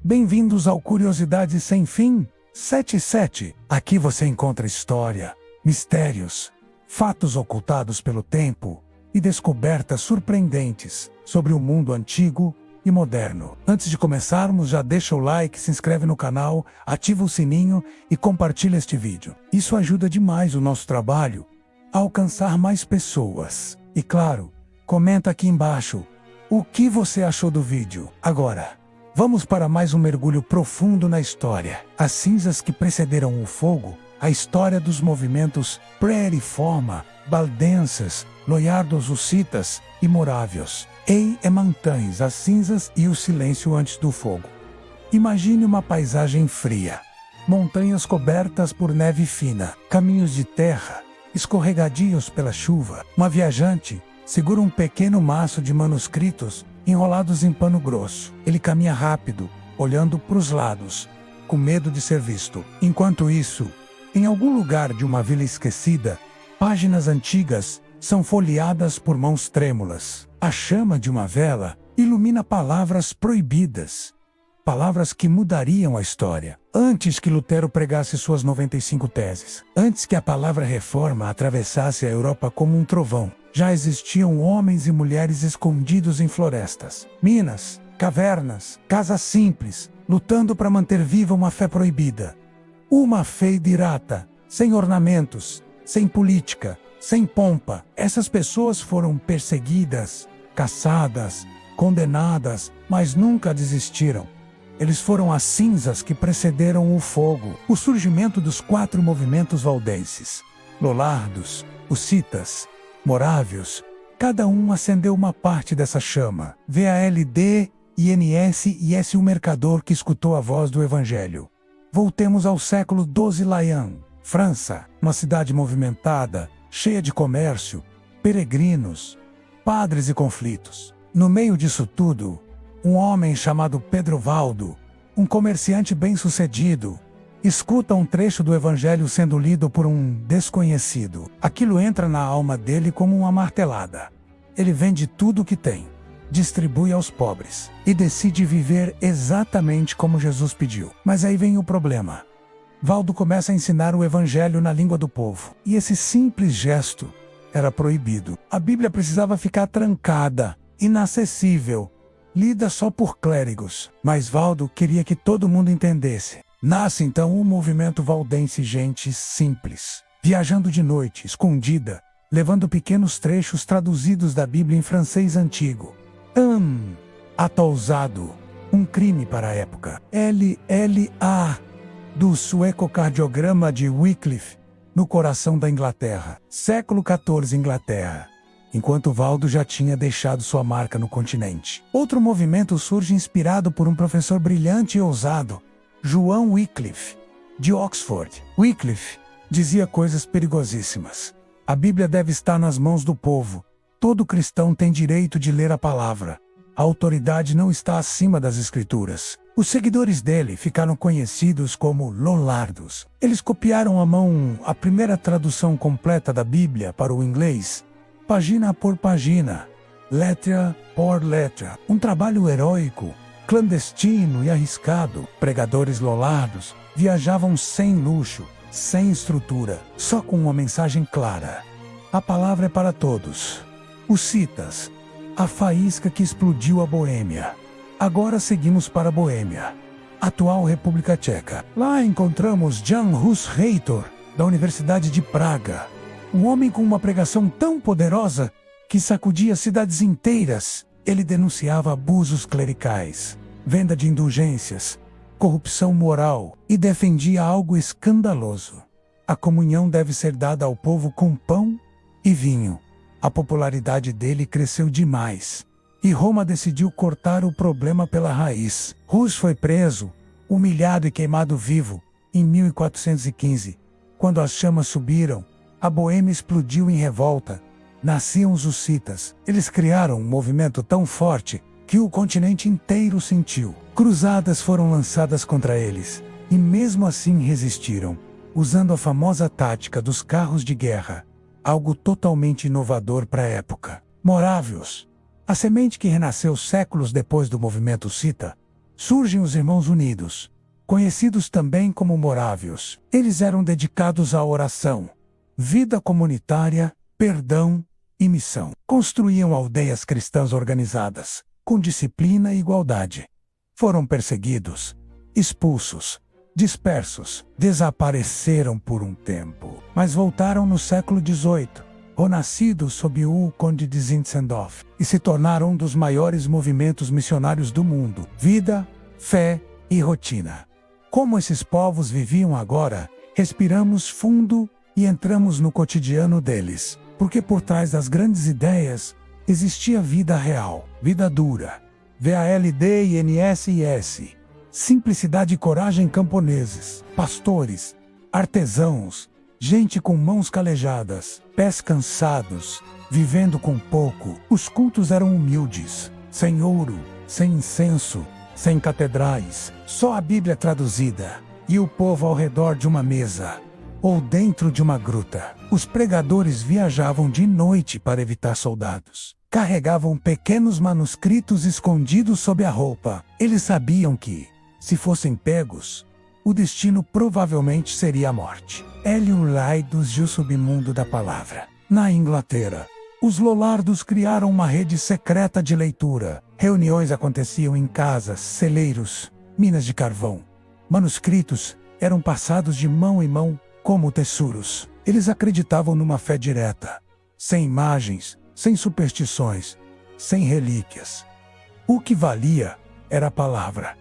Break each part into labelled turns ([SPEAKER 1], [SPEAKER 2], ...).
[SPEAKER 1] Bem-vindos ao Curiosidades Sem Fim 77. Aqui você encontra história, mistérios, fatos ocultados pelo tempo e descobertas surpreendentes sobre o mundo antigo e moderno. Antes de começarmos, já deixa o like, se inscreve no canal, ativa o sininho e compartilha este vídeo. Isso ajuda demais o nosso trabalho a alcançar mais pessoas. E claro, comenta aqui embaixo o que você achou do vídeo. Agora, vamos para mais um mergulho profundo na história. As cinzas que precederam o fogo, a história dos movimentos pré-reforma, valdenses, loiardos hussitas e morávios. Ei, montanhas, as cinzas e o silêncio antes do fogo. Imagine uma paisagem fria. Montanhas cobertas por neve fina, caminhos de terra, escorregadios pela chuva. Uma viajante segura um pequeno maço de manuscritos enrolados em pano grosso. Ele caminha rápido, olhando para os lados, com medo de ser visto. Enquanto isso, em algum lugar de uma vila esquecida, páginas antigas são folheadas por mãos trêmulas. A chama de uma vela ilumina palavras proibidas, palavras que mudariam a história. Antes que Lutero pregasse suas 95 teses, antes que a palavra reforma atravessasse a Europa como um trovão, já existiam homens e mulheres escondidos em florestas, minas, cavernas, casas simples, lutando para manter viva uma fé proibida. Uma fé irata, sem ornamentos, sem política, sem pompa. Essas pessoas foram perseguidas, caçadas, condenadas, mas nunca desistiram. Eles foram as cinzas que precederam o fogo, o surgimento dos 4 movimentos valdenses. Lollardos, hussitas, morávios, cada um acendeu uma parte dessa chama. VALD, INS e S. O mercador que escutou a voz do Evangelho. Voltemos ao século XII. Lyon, França, uma cidade movimentada, cheia de comércio, peregrinos, padres e conflitos. No meio disso tudo, um homem chamado Pedro Valdo, um comerciante bem-sucedido, escuta um trecho do Evangelho sendo lido por um desconhecido. Aquilo entra na alma dele como uma martelada. Ele vende tudo o que tem, distribui aos pobres e decide viver exatamente como Jesus pediu. Mas aí vem o problema. Valdo começa a ensinar o Evangelho na língua do povo, e esse simples gesto era proibido. A Bíblia precisava ficar trancada, inacessível, lida só por clérigos. Mas Valdo queria que todo mundo entendesse. Nasce então o movimento valdense, gente simples, viajando de noite, escondida, levando pequenos trechos traduzidos da Bíblia em francês antigo. Ato um crime para a época. LLA, do suecocardiograma de Wycliffe, no coração da Inglaterra. Século XIV, Inglaterra. Enquanto Valdo já tinha deixado sua marca no continente. Outro movimento surge inspirado por um professor brilhante e ousado, João Wycliffe, de Oxford. Wycliffe dizia coisas perigosíssimas. A Bíblia deve estar nas mãos do povo. Todo cristão tem direito de ler a palavra. A autoridade não está acima das escrituras. Os seguidores dele ficaram conhecidos como Lollardos. Eles copiaram à mão a primeira tradução completa da Bíblia para o inglês, página por página, letra por letra. Um trabalho heróico, clandestino e arriscado. Pregadores Lollardos viajavam sem luxo, sem estrutura, só com uma mensagem clara. A palavra é para todos. Hussitas, a faísca que explodiu a Boêmia. Agora seguimos para a Boêmia, atual República Tcheca. Lá encontramos Jan Hus Reitor, da Universidade de Praga. Um homem com uma pregação tão poderosa que sacudia cidades inteiras. Ele denunciava abusos clericais, venda de indulgências, corrupção moral e defendia algo escandaloso. A comunhão deve ser dada ao povo com pão e vinho. A popularidade dele cresceu demais, e Roma decidiu cortar o problema pela raiz. Hus foi preso, humilhado e queimado vivo, em 1415. Quando as chamas subiram, a Boêmia explodiu em revolta. Nasciam os hussitas. Eles criaram um movimento tão forte que o continente inteiro sentiu. Cruzadas foram lançadas contra eles, e mesmo assim resistiram, usando a famosa tática dos carros de guerra, algo totalmente inovador para a época. Morávios, a semente que renasceu séculos depois do movimento hussita, Surgem os Irmãos Unidos, conhecidos também como morávios. Eles eram dedicados à oração, vida comunitária, perdão e missão. Construíam aldeias cristãs organizadas, com disciplina e igualdade. Foram perseguidos, expulsos, dispersos, desapareceram por um tempo, mas voltaram no século XVIII, renascidos sob o Conde de Zinzendorf, e se tornaram um dos maiores movimentos missionários do mundo. Vida, fé e rotina. Como esses povos viviam agora, respiramos fundo e entramos no cotidiano deles, porque por trás das grandes ideias existia vida real, vida dura, VALD e NSIS, simplicidade e coragem camponeses, pastores, artesãos, gente com mãos calejadas, pés cansados, vivendo com pouco. Os cultos eram humildes, sem ouro, sem incenso, sem catedrais, só a Bíblia traduzida, e o povo ao redor de uma mesa, ou dentro de uma gruta. Os pregadores viajavam de noite para evitar soldados. Carregavam pequenos manuscritos escondidos sob a roupa. Eles sabiam que, se fossem pegos, o destino provavelmente seria a morte. Hélio Laidos e o submundo da palavra. Na Inglaterra, os Lollardos criaram uma rede secreta de leitura. Reuniões aconteciam em casas, celeiros, minas de carvão. Manuscritos eram passados de mão em mão como tesouros. Eles acreditavam numa fé direta, sem imagens, sem superstições, sem relíquias. O que valia era a palavra.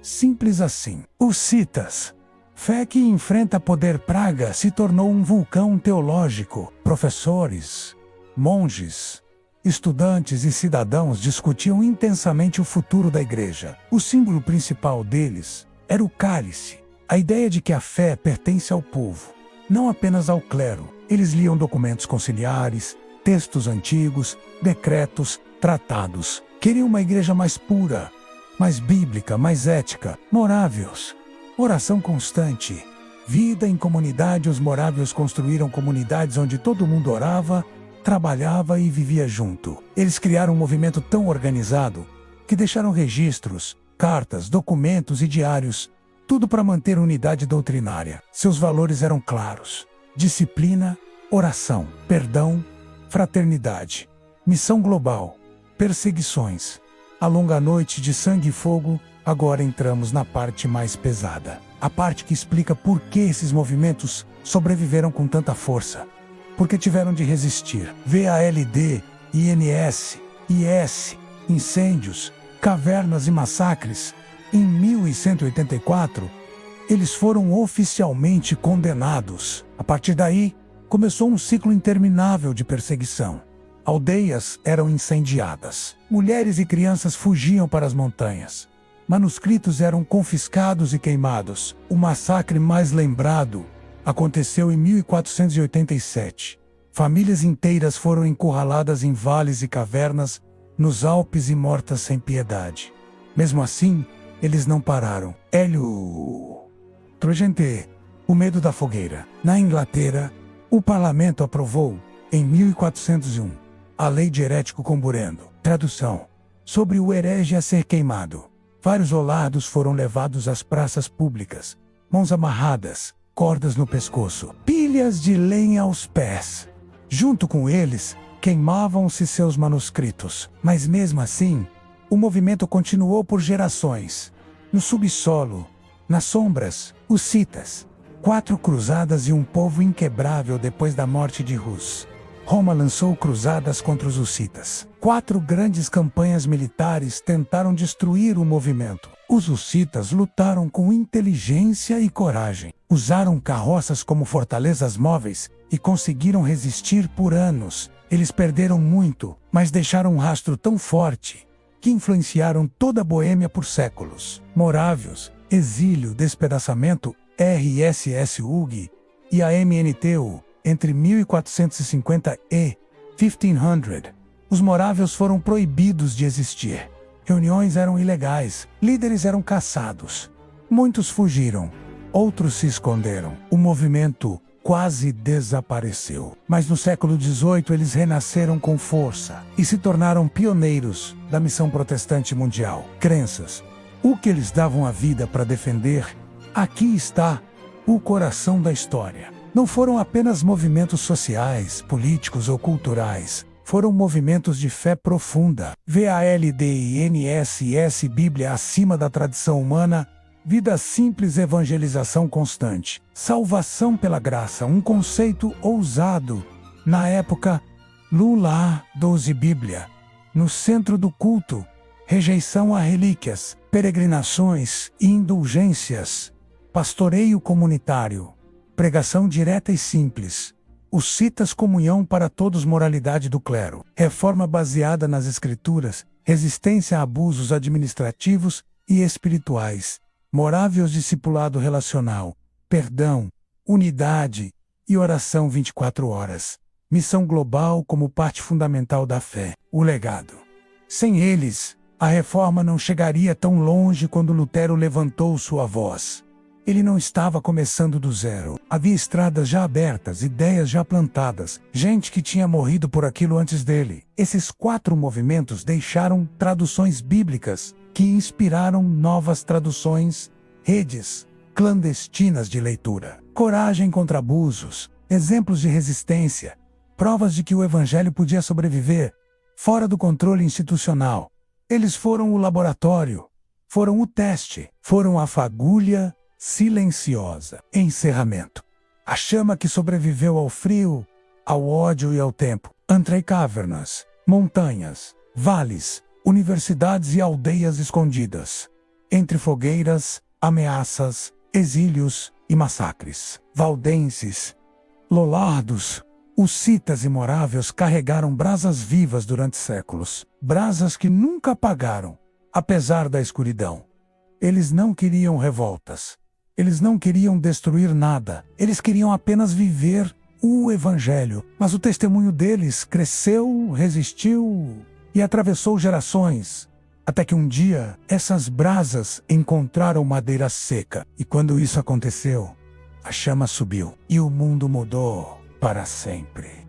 [SPEAKER 1] Simples assim. Os citas. Fé que enfrenta poder praga se tornou um vulcão teológico. Professores, monges, estudantes e cidadãos discutiam intensamente o futuro da igreja. O símbolo principal deles era o cálice, a ideia de que a fé pertence ao povo, não apenas ao clero. Eles liam documentos conciliares, textos antigos, decretos, tratados. Queriam uma igreja mais pura, mais bíblica, mais ética, morávios. Oração constante. Vida em comunidade. Os morávios construíram comunidades onde todo mundo orava, trabalhava e vivia junto. Eles criaram um movimento tão organizado que deixaram registros, cartas, documentos e diários, tudo para manter unidade doutrinária. Seus valores eram claros: disciplina, oração, perdão, fraternidade, missão global, perseguições. A longa noite de sangue e fogo. Agora entramos na parte mais pesada. A parte que explica por que esses movimentos sobreviveram com tanta força. Porque tiveram de resistir. VALD, INS, IS, incêndios, cavernas e massacres. Em 1184, eles foram oficialmente condenados. A partir daí, começou um ciclo interminável de perseguição. Aldeias eram incendiadas. Mulheres e crianças fugiam para as montanhas. Manuscritos eram confiscados e queimados. O massacre mais lembrado aconteceu em 1487. Famílias inteiras foram encurraladas em vales e cavernas, nos Alpes e mortas sem piedade. Mesmo assim, eles não pararam. Hélio Trojente, o medo da fogueira. Na Inglaterra, o parlamento aprovou, em 1401, a Lei de Herético Comburendo. Tradução: sobre o herege a ser queimado. Vários Lollardos foram levados às praças públicas, mãos amarradas, cordas no pescoço, pilhas de lenha aos pés. Junto com eles, queimavam-se seus manuscritos. Mas mesmo assim, o movimento continuou por gerações. No subsolo, nas sombras, os citas. 4 cruzadas e um povo inquebrável depois da morte de Rus. Roma lançou cruzadas contra os hussitas. 4 grandes campanhas militares tentaram destruir o movimento. Os hussitas lutaram com inteligência e coragem. Usaram carroças como fortalezas móveis e conseguiram resistir por anos. Eles perderam muito, mas deixaram um rastro tão forte que influenciaram toda a Boêmia por séculos. Morávios, exílio, despedaçamento, RSS-UG e a MNTU. Entre 1450 e 1500, os morávios foram proibidos de existir. Reuniões eram ilegais, líderes eram caçados. Muitos fugiram, outros se esconderam. O movimento quase desapareceu. Mas no século XVIII eles renasceram com força e se tornaram pioneiros da missão protestante mundial. Crenças, o que eles davam a vida para defender. Aqui está o coração da história. Não foram apenas movimentos sociais, políticos ou culturais. Foram movimentos de fé profunda. VALDINSS Bíblia acima da tradição humana. Vida simples, evangelização constante. Salvação pela graça, um conceito ousado. Na época, Lula 12 Bíblia. No centro do culto, rejeição a relíquias, peregrinações e indulgências. Pastoreio comunitário. Pregação direta e simples. Os citas comunhão para todos, moralidade do clero. Reforma baseada nas escrituras, resistência a abusos administrativos e espirituais. Moráveis discipulado relacional, perdão, unidade e oração 24 horas. Missão global como parte fundamental da fé. O legado. Sem eles, a reforma não chegaria tão longe quando Lutero levantou sua voz. Ele não estava começando do zero. Havia estradas já abertas, ideias já plantadas, gente que tinha morrido por aquilo antes dele. Esses 4 movimentos deixaram traduções bíblicas que inspiraram novas traduções, redes clandestinas de leitura, coragem contra abusos, exemplos de resistência, provas de que o evangelho podia sobreviver, fora do controle institucional. Eles foram o laboratório, foram o teste, foram a fagulha silenciosa. Encerramento. A chama que sobreviveu ao frio, ao ódio e ao tempo. Entre cavernas, montanhas, vales, universidades e aldeias escondidas. Entre fogueiras, ameaças, exílios e massacres. Valdenses, lollardos, hussitas e moráveis carregaram brasas vivas durante séculos. Brasas que nunca apagaram, apesar da escuridão. Eles não queriam revoltas. Eles não queriam destruir nada. Eles queriam apenas viver o Evangelho. Mas o testemunho deles cresceu, resistiu e atravessou gerações. Até que um dia, essas brasas encontraram madeira seca. E quando isso aconteceu, a chama subiu. E o mundo mudou para sempre.